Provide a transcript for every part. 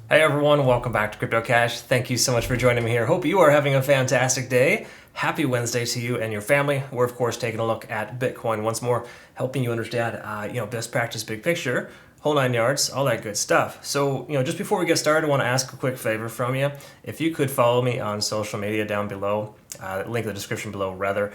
Hey everyone, welcome back to CryptoCache. Thank you so much for joining me here. Hope you are having a fantastic day. Happy Wednesday to you and your family. We're of course taking a look at Bitcoin once more, helping you understand, best practice, big picture, whole 9 yards, all that good stuff. So, just before we get started, I want to ask a quick favor from you. If you could follow me on social media down below, link in the description below rather.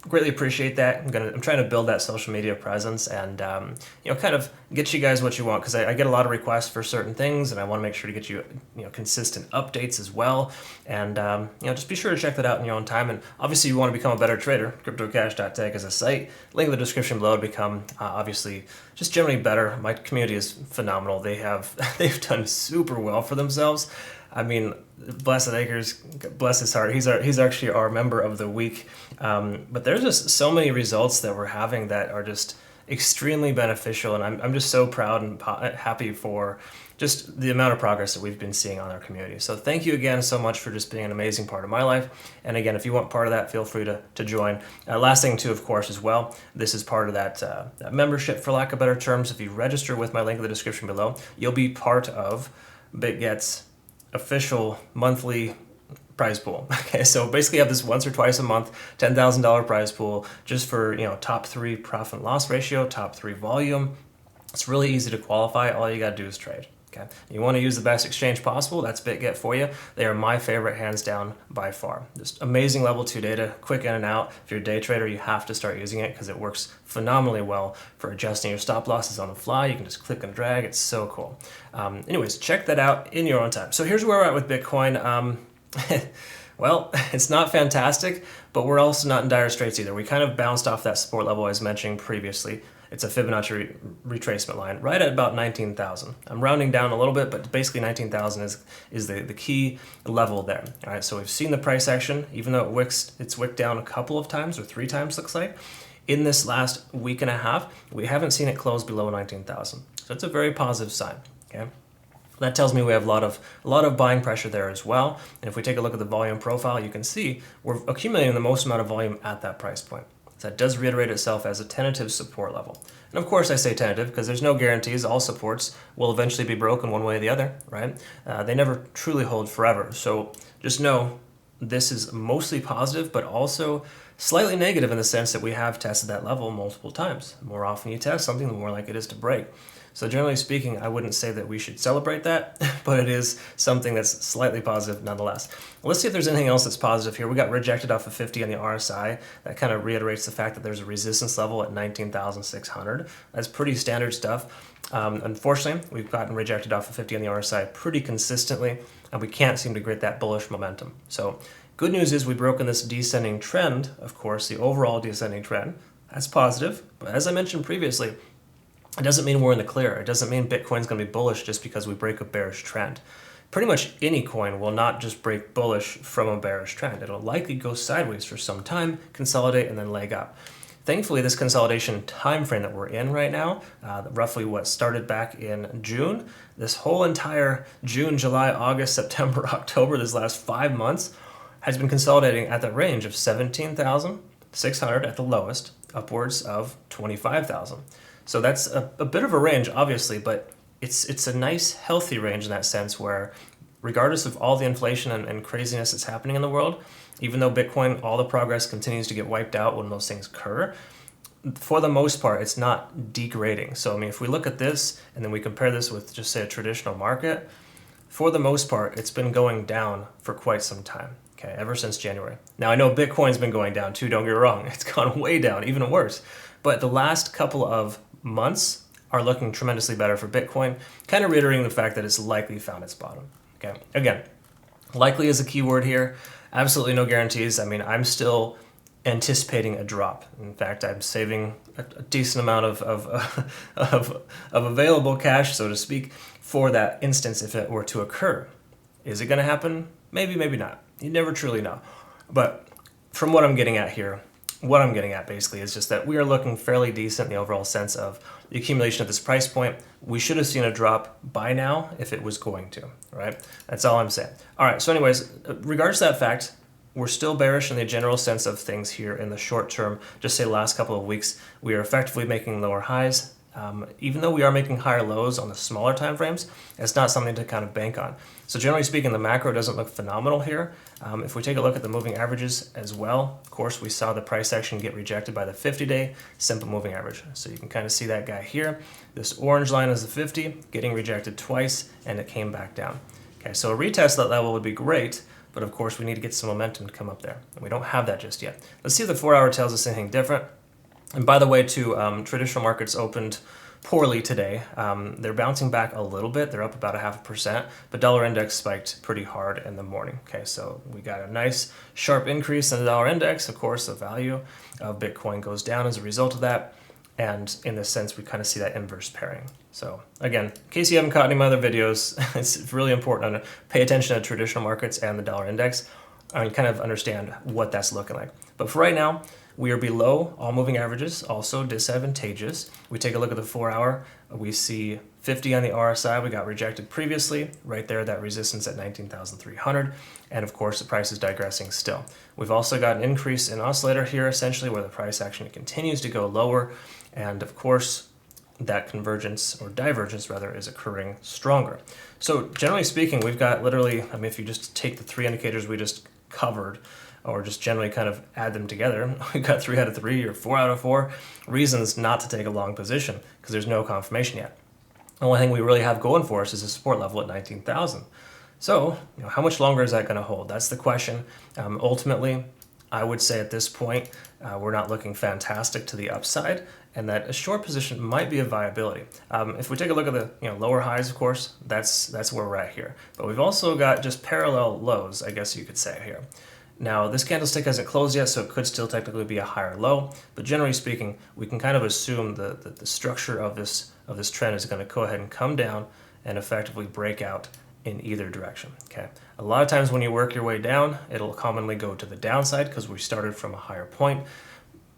Greatly appreciate that. I'm trying to build that social media presence and kind of get you guys what you want, because I get a lot of requests for certain things and I want to make sure to get you consistent updates as well. And just be sure to check that out in your own time. And obviously you want to become a better trader, CryptoCache.tech is a site. Link in the description below to become obviously just generally better. My community is phenomenal. They've done super well for themselves. I mean, Blessed Acres, bless his heart, he's actually our member of the week. But there's just so many results that we're having that are just extremely beneficial, and I'm just so proud and happy for just the amount of progress that we've been seeing on our community. So thank you again so much for just being an amazing part of my life. And again, if you want part of that, feel free to join. Last thing too, of course, as well, this is part of that membership, for lack of better terms. If you register with my link in the description below, you'll be part of Bitget's official monthly prize pool. Okay, so basically you have this once or twice a month $10,000 prize pool just for top 3 profit and loss ratio, top 3 volume. It's really easy to qualify. All you got to do is trade. Okay, you want to use the best exchange possible. That's Bitget for you. They are my favorite, hands down, by far. Just amazing level 2 data, quick in and out. If you're a day trader, you have to start using it because it works phenomenally well for adjusting your stop losses on the fly. You can just click and drag. It's so cool. Anyways, check that out in your own time. So here's where we're at with Bitcoin. Well, it's not fantastic, but we're also not in dire straits either. We kind of bounced off that support level I was mentioning previously. It's a Fibonacci retracement line right at about 19,000. I'm rounding down a little bit, but basically 19,000 is the key level there. All right, so we've seen the price action, even though it's wicked down a couple of times, or 3 times looks like. In this last week and a half, we haven't seen it close below 19,000. So it's a very positive sign, okay? That tells me we have a lot of buying pressure there as well. And if we take a look at the volume profile, you can see we're accumulating the most amount of volume at that price point. So that does reiterate itself as a tentative support level. And of course I say tentative because there's no guarantees. All supports will eventually be broken one way or the other, right? They never truly hold forever. So just know this is mostly positive, but also slightly negative in the sense that we have tested that level multiple times. The more often you test something, the more likely it is to break. So generally speaking, I wouldn't say that we should celebrate that, but it is something that's slightly positive nonetheless. Let's see if there's anything else that's positive here. We got rejected off of 50 on the RSI. That kind of reiterates the fact that there's a resistance level at 19,600. That's pretty standard stuff. Unfortunately, we've gotten rejected off of 50 on the RSI pretty consistently, and we can't seem to get that bullish momentum. So good news is we've broken this descending trend, of course, the overall descending trend. That's positive, but as I mentioned previously, it doesn't mean we're in the clear. It doesn't mean Bitcoin's going to be bullish just because we break a bearish trend. Pretty much any coin will not just break bullish from a bearish trend. It'll likely go sideways for some time, consolidate, and then leg up. Thankfully, this consolidation time frame that we're in right now, roughly what started back in June, this whole entire June, July, August, September, October, this last 5 months, has been consolidating at the range of 17,600 at the lowest, upwards of 25,000. So that's a bit of a range, obviously, but it's a nice, healthy range in that sense where regardless of all the inflation and craziness that's happening in the world, even though Bitcoin, all the progress continues to get wiped out when those things occur, for the most part, it's not degrading. So, I mean, if we look at this and then we compare this with just, say, a traditional market, for the most part, it's been going down for quite some time, okay, ever since January. Now, I know Bitcoin's been going down too, don't get me wrong. It's gone way down, even worse. But the last couple of months are looking tremendously better for Bitcoin, kind of reiterating the fact that it's likely found its bottom. Okay, again, likely is a key word here. Absolutely no guarantees. I mean, I'm still anticipating a drop. In fact, I'm saving a decent amount of available cash, so to speak, for that instance if it were to occur. Is it going to happen? Maybe, maybe not. You never truly know. But from what I'm getting at here, what I'm getting at basically is just that we are looking fairly decent in the overall sense of the accumulation at this price point. We should have seen a drop by now if it was going to, right? That's all I'm saying. All right, so anyways, regards to that fact, we're still bearish in the general sense of things here in the short term. Just say the last couple of weeks, we are effectively making lower highs Even though we are making higher lows on the smaller time frames, it's not something to kind of bank on. So generally speaking, the macro doesn't look phenomenal here. If we take a look at the moving averages as well, of course, we saw the price action get rejected by the 50-day simple moving average. So you can kind of see that guy here. This orange line is the 50, getting rejected twice, and it came back down. Okay, so a retest of that level would be great, but of course we need to get some momentum to come up there. And we don't have that just yet. Let's see if the 4-hour tells us anything different. And by the way, too, traditional markets opened poorly today. They're bouncing back a little bit. They're up about 0.5%, but dollar index spiked pretty hard in the morning. Okay, so we got a nice sharp increase in the dollar index. Of course, the value of Bitcoin goes down as a result of that. And in this sense, we kind of see that inverse pairing. So again, in case you haven't caught any of my other videos, it's really important to pay attention to traditional markets and the dollar index and kind of understand what that's looking like. But for right now, we are below all moving averages, also disadvantageous. We take a look at the 4-hour, we see 50 on the RSI, we got rejected previously, right there, that resistance at 19,300, and of course the price is digressing still. We've also got an increase in oscillator here, essentially, where the price actually continues to go lower, and of course that convergence, or divergence rather, is occurring stronger. So generally speaking, we've got literally, I mean, if you just take the 3 indicators we just covered, or just generally kind of add them together, we've got 3 out of 3 or 4 out of 4 reasons not to take a long position because there's no confirmation yet. The only thing we really have going for us is a support level at 19,000. So, how much longer is that going to hold? That's the question. Ultimately, I would say at this point, we're not looking fantastic to the upside, and that a short position might be a viability. If we take a look at the lower highs, of course, that's where we're at here. But we've also got just parallel lows, I guess you could say here. Now, this candlestick hasn't closed yet, so it could still technically be a higher low, but generally speaking, we can kind of assume the structure of this trend is going to go ahead and come down and effectively break out in either direction. Okay. A lot of times when you work your way down, it'll commonly go to the downside because we started from a higher point.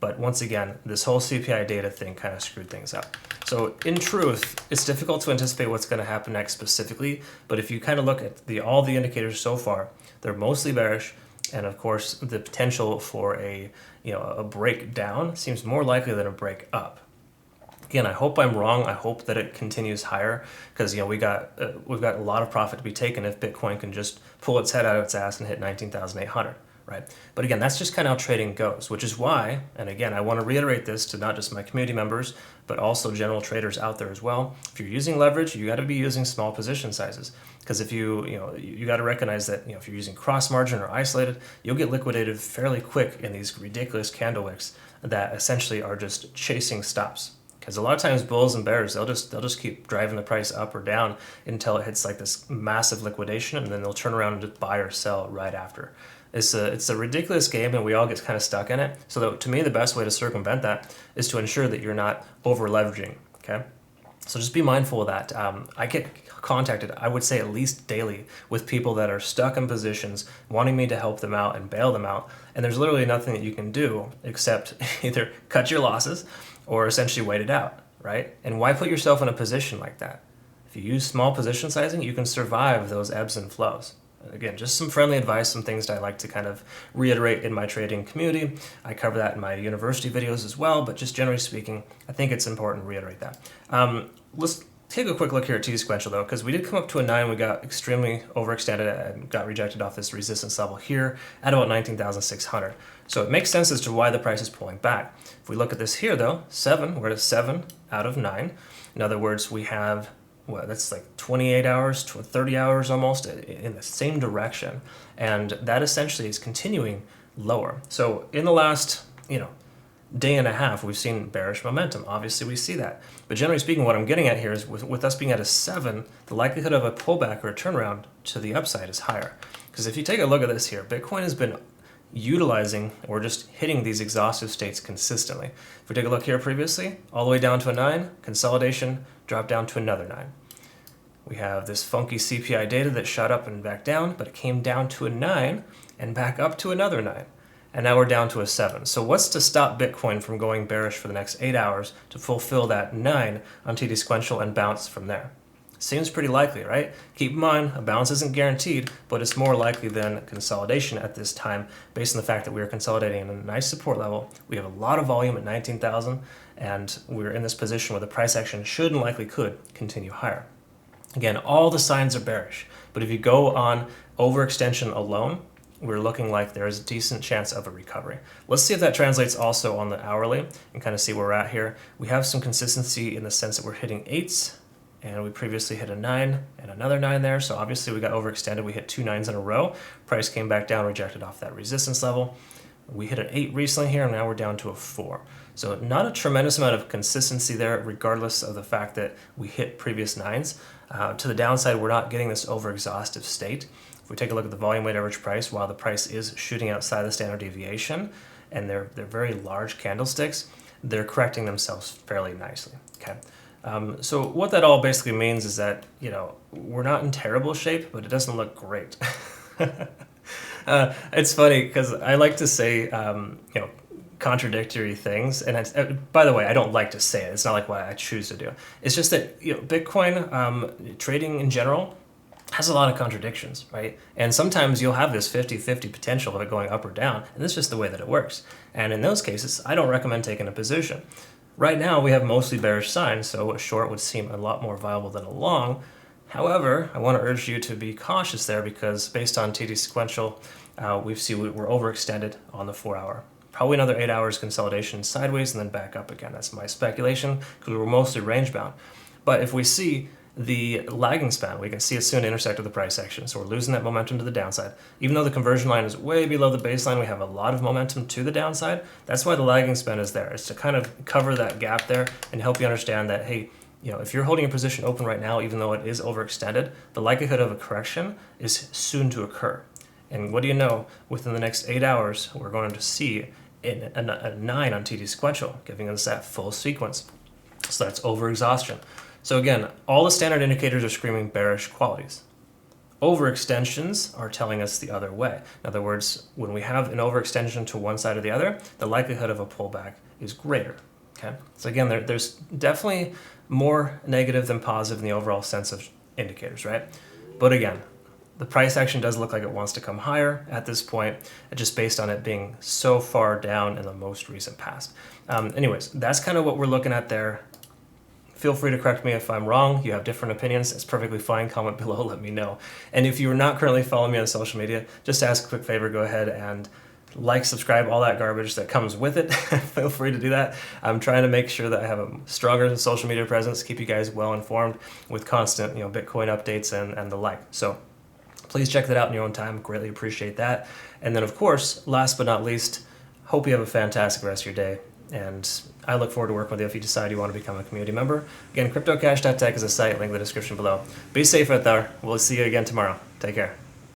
But once again, this whole CPI data thing kind of screwed things up. So in truth, it's difficult to anticipate what's going to happen next specifically, but if you kind of look at all the indicators so far, they're mostly bearish. And of course, the potential for a breakdown seems more likely than a break up. Again, I hope I'm wrong. I hope that it continues higher because we've got a lot of profit to be taken if Bitcoin can just pull its head out of its ass and hit 19,800, right? But again, that's just kind of how trading goes, which is why, and again, I want to reiterate this to not just my community members, but also general traders out there as well. If you're using leverage, you got to be using small position sizes. Because if you got to recognize that if you're using cross margin or isolated, you'll get liquidated fairly quick in these ridiculous candle wicks that essentially are just chasing stops. Because a lot of times bulls and bears, they'll just keep driving the price up or down until it hits like this massive liquidation, and then they'll turn around and just buy or sell right after. It's a ridiculous game, and we all get kind of stuck in it. So to me, the best way to circumvent that is to ensure that you're not over leveraging. Okay. So just be mindful of that. I get contacted, I would say at least daily, with people that are stuck in positions wanting me to help them out and bail them out. And there's literally nothing that you can do except either cut your losses or essentially wait it out, right? And why put yourself in a position like that? If you use small position sizing, you can survive those ebbs and flows. Again, just some friendly advice, some things that I like to kind of reiterate in my trading community. I cover that in my university videos as well, but just generally speaking, I think it's important to reiterate that. Let's take a quick look here at T-sequential though, because we did come up to a 9, we got extremely overextended and got rejected off this resistance level here at about 19,600. So it makes sense as to why the price is pulling back. If we look at this here though, 7, we're at a 7 out of 9. In other words, we have that's like 28 hours to 30 hours almost in the same direction. And that essentially is continuing lower. So in the last, day and a half, we've seen bearish momentum. Obviously, we see that. But generally speaking, what I'm getting at here is with us being at a 7, the likelihood of a pullback or a turnaround to the upside is higher. Because if you take a look at this here, Bitcoin has been utilizing or just hitting these exhaustive states consistently. If we take a look here previously, all the way down to a 9, consolidation, drop down to another 9. We have this funky CPI data that shot up and back down, but it came down to a 9 and back up to another 9. And now we're down to a 7. So what's to stop Bitcoin from going bearish for the next 8 hours to fulfill that 9 on TD sequential and bounce from there? Seems pretty likely, right? Keep in mind, a bounce isn't guaranteed, but it's more likely than consolidation at this time based on the fact that we are consolidating in a nice support level. We have a lot of volume at 19,000, and we're in this position where the price action should and likely could continue higher. Again, all the signs are bearish, but if you go on overextension alone, we're looking like there is a decent chance of a recovery. Let's see if that translates also on the hourly and kind of see where we're at here. We have some consistency in the sense that we're hitting 8s, and we previously hit a 9 and another 9 there, so obviously we got overextended. We hit 2 9s in a row. Price came back down, rejected off that resistance level. We hit an 8 recently here, and now we're down to a 4. So not a tremendous amount of consistency there, regardless of the fact that we hit previous 9s. To the downside, we're not getting this over-exhaustive state. If we take a look at the volume weighted average price, while the price is shooting outside the standard deviation, and they're very large candlesticks, they're correcting themselves fairly nicely. Okay. So what that all basically means is that, we're not in terrible shape, but it doesn't look great. It's funny because I like to say, contradictory things. And by the way, I don't like to say it. It's not like what I choose to do. It's just that, Bitcoin trading in general has a lot of contradictions, right? And sometimes you'll have this 50-50 potential of it going up or down, and that's just the way that it works. And in those cases, I don't recommend taking a position. Right now, we have mostly bearish signs, so a short would seem a lot more viable than a long. However, I want to urge you to be cautious there because based on TD sequential, we're overextended on the 4-hour. Probably another 8 hours consolidation sideways and then back up again. That's my speculation because we were mostly range bound. But if we see the lagging span, we can see it soon intersect with the price action. So we're losing that momentum to the downside. Even though the conversion line is way below the baseline, we have a lot of momentum to the downside. That's why the lagging span is there. It's to kind of cover that gap there and help you understand that, hey, if you're holding a position open right now, even though it is overextended, the likelihood of a correction is soon to occur. And what do you know? Within the next 8 hours, we're going to see a 9 on TD sequential, giving us that full sequence. So that's overexhaustion. So again, all the standard indicators are screaming bearish qualities. Overextensions are telling us the other way. In other words, when we have an overextension to one side or the other, the likelihood of a pullback is greater. Okay. So again, there's definitely more negative than positive in the overall sense of indicators, right? But again, the price action does look like it wants to come higher at this point, just based on it being so far down in the most recent past. Anyways, that's kind of what we're looking at there. Feel free to correct me if I'm wrong. You have different opinions. It's perfectly fine. Comment below. Let me know. And if you're not currently following me on social media, just ask a quick favor. Go ahead and like, subscribe, all that garbage that comes with it. Feel free to do that. I'm trying to make sure that I have a stronger social media presence, keep you guys well informed with constant, Bitcoin updates and the like. So please check that out in your own time. Greatly appreciate that. And then, of course, last but not least, hope you have a fantastic rest of your day. And I look forward to working with you if you decide you want to become a community member. Again, CryptoCache.tech is a site, link in the description below. Be safe out there. We'll see you again tomorrow. Take care.